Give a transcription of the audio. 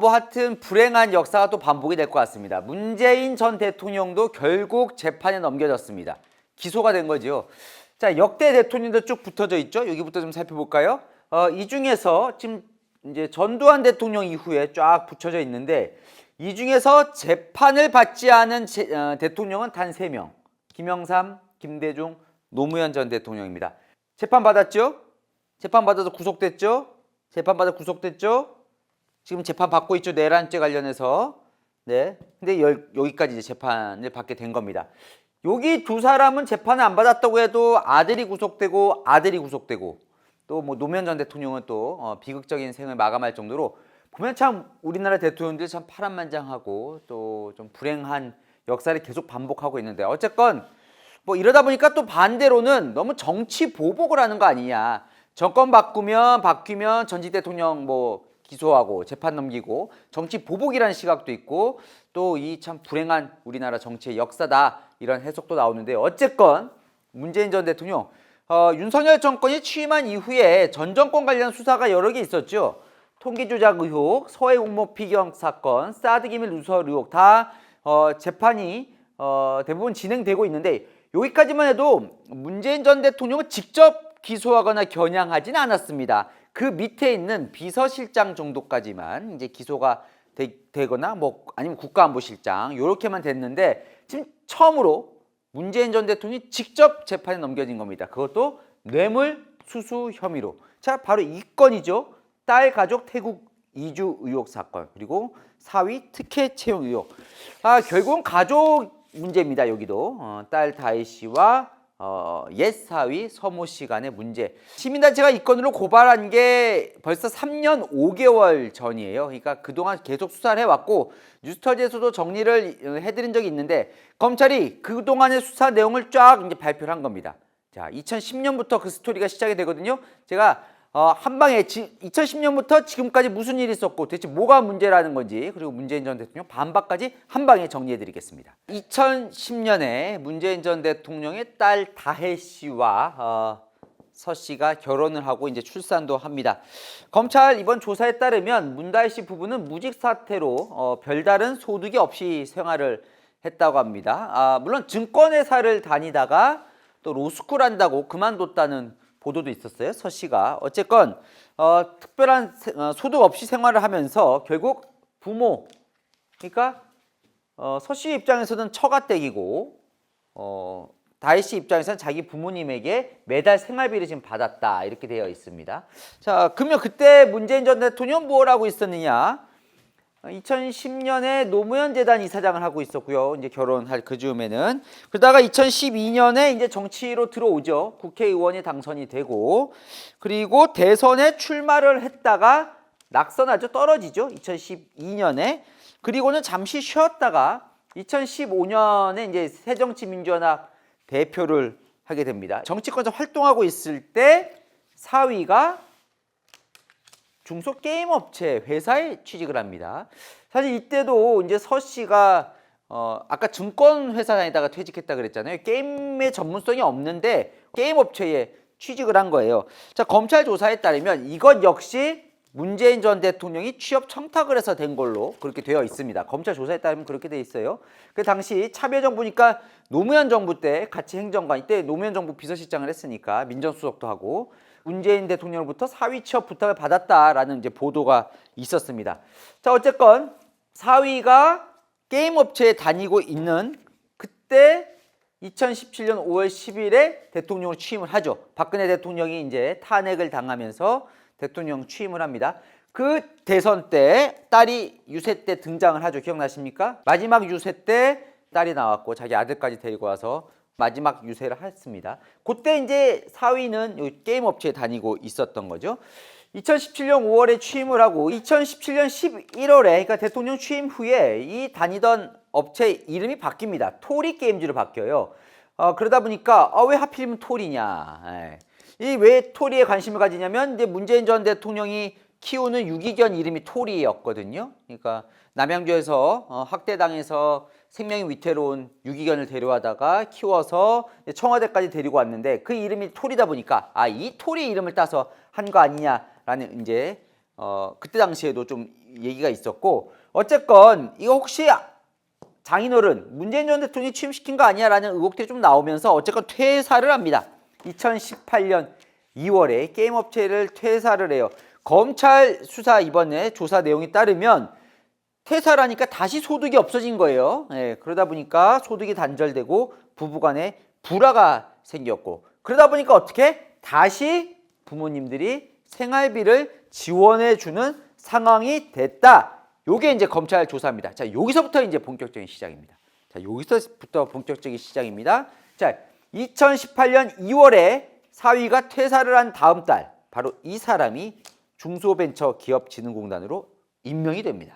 뭐 하여튼 불행한 역사가 또 반복이 될 것 같습니다. 문재인 전 대통령도 결국 재판에 넘겨졌습니다. 기소가 된 거죠. 자, 역대 대통령들 쭉 붙어져 있죠. 여기부터 좀 살펴볼까요? 이 중에서 지금 이제 전두환 대통령 이후에 쫙 붙여져 있는데 이 중에서 재판을 받지 않은 대통령은 단 3명. 김영삼, 김대중, 노무현 전 대통령입니다. 재판 받았죠? 재판 받아서 구속됐죠? 재판 받아 구속됐죠? 지금 재판 받고 있죠. 내란죄 관련해서. 네. 근데 여기까지 이제 재판을 받게 된 겁니다. 여기 두 사람은 재판을 안 받았다고 해도 아들이 구속되고 또 뭐 노무현 전 대통령은 또 비극적인 생을 마감할 정도로 보면 참 우리나라 대통령들 참 파란만장하고 또 좀 불행한 역사를 계속 반복하고 있는데 어쨌건 뭐 이러다 보니까 또 반대로는 너무 정치 보복을 하는 거 아니냐. 정권 바뀌면 전직 대통령 뭐 기소하고 재판 넘기고 정치 보복이라는 시각도 있고 또 이 참 불행한 우리나라 정치의 역사다 이런 해석도 나오는데 어쨌건 문재인 전 대통령 윤석열 정권이 취임한 이후에 전 정권 관련 수사가 여러 개 있었죠. 통기 조작 의혹, 서해 공모 피격 사건, 사드 기밀 누설 의혹 다 재판이 대부분 진행되고 있는데 여기까지만 해도 문재인 전 대통령은 직접 기소하거나 겨냥하진 않았습니다. 그 밑에 있는 비서실장 정도까지만 이제 기소가 되거나 뭐 아니면 국가안보실장 요렇게만 됐는데 지금 처음으로 문재인 전 대통령이 직접 재판에 넘겨진 겁니다. 그것도 뇌물 수수 혐의로. 자, 바로 이 건이죠. 딸 가족 태국 이주 의혹 사건 그리고 사위 특혜 채용 의혹. 결국은 가족 문제입니다. 여기도 딸 다혜 씨와 옛 사위 서모 씨 간의 문제. 시민단체가 이 건으로 고발한 게 벌써 3년 5개월 전이에요. 그러니까 그동안 계속 수사를 해왔고 뉴스터지에서도 정리를 해드린 적이 있는데 검찰이 그동안의 수사 내용을 쫙 이제 발표를 한 겁니다. 자, 2010년부터 그 스토리가 시작이 되거든요. 제가 한 방에 2010년부터 지금까지 무슨 일이 있었고 대체 뭐가 문제라는 건지 그리고 문재인 전 대통령 반박까지 한 방에 정리해 드리겠습니다. 2010년에 문재인 전 대통령의 딸 다혜 씨와 서 씨가 결혼을 하고 이제 출산도 합니다. 검찰 이번 조사에 따르면 문다혜 씨 부부는 무직 사태로 별다른 소득이 없이 생활을 했다고 합니다. 물론 증권회사를 다니다가 또 로스쿨 한다고 그만뒀다는 보도도 있었어요. 서 씨가. 어쨌건 특별한 소득 없이 생활을 하면서 결국 부모 그러니까 서 씨 입장에서는 처가댁이고 다혜 씨 입장에서는 자기 부모님에게 매달 생활비를 지금 받았다 이렇게 되어 있습니다. 자, 그러면 그때 문재인 전 대통령 뭘 하고 있었느냐? 2010년에 노무현 재단 이사장을 하고 있었고요. 이제 결혼할 그 즈음에는 그러다가 2012년에 이제 정치로 들어오죠. 국회의원이 당선이 되고 그리고 대선에 출마를 했다가 낙선하죠. 떨어지죠. 2012년에 그리고는 잠시 쉬었다가 2015년에 이제 새정치민주연합 대표를 하게 됩니다. 정치권에서 활동하고 있을 때 사위가 중소게임업체 회사에 취직을 합니다. 사실 이때도 이제 서 씨가 아까 증권회사 다니다가 퇴직했다 그랬잖아요. 게임의 전문성이 없는데 게임업체에 취직을 한 거예요. 자, 검찰 조사에 따르면 이것 역시 문재인 전 대통령이 취업 청탁을 해서 된 걸로 그렇게 되어 있습니다. 검찰 조사에 따르면 그렇게 돼 있어요. 그 당시 참여정부니까 노무현 정부 때 같이 행정관 이때 노무현 정부 비서실장을 했으니까 민정수석도 하고 문재인 대통령으로부터 사위 취업 부탁을 받았다라는 이제 보도가 있었습니다. 자, 어쨌건 사위가 게임 업체에 다니고 있는 그때 2017년 5월 10일에 대통령으로 취임을 하죠. 박근혜 대통령이 이제 탄핵을 당하면서 대통령 취임을 합니다. 그 대선 때 딸이 유세 때 등장을 하죠. 기억나십니까? 마지막 유세 때 딸이 나왔고 자기 아들까지 데리고 와서 마지막 유세를 했습니다. 그때 이제 사위는 게임 업체에 다니고 있었던 거죠. 2017년 5월에 취임을 하고 2017년 11월에 그러니까 대통령 취임 후에 이 다니던 업체 이름이 바뀝니다. 토리 게임즈로 바뀌어요. 그러다 보니까 왜 하필이면 토리냐. 이 왜 토리에 관심을 가지냐면 이제 문재인 전 대통령이 키우는 유기견 이름이 토리였거든요. 그러니까 남양주에서 학대당해서 생명이 위태로운 유기견을 데려와다가 키워서 청와대까지 데리고 왔는데 그 이름이 토리다 보니까 이 토리 이름을 따서 한 거 아니냐라는 이제 그때 당시에도 좀 얘기가 있었고 어쨌건 이거 혹시 장인어른 문재인 전 대통령이 취임시킨 거 아니야라는 의혹들이 좀 나오면서 어쨌건 퇴사를 합니다. 2018년 2월에 게임 업체를 퇴사를 해요. 검찰 수사 이번에 조사 내용에 따르면 퇴사를 하니까 다시 소득이 없어진 거예요. 예, 그러다 보니까 소득이 단절되고 부부간에 불화가 생겼고 그러다 보니까 어떻게 다시 부모님들이 생활비를 지원해 주는 상황이 됐다. 요게 이제 검찰 조사입니다. 자, 여기서부터 이제 본격적인 시작입니다. 자, 여기서부터 본격적인 시작입니다. 자, 2018년 2월에 사위가 퇴사를 한 다음 달 바로 이 사람이 중소벤처기업진흥공단으로 임명이 됩니다.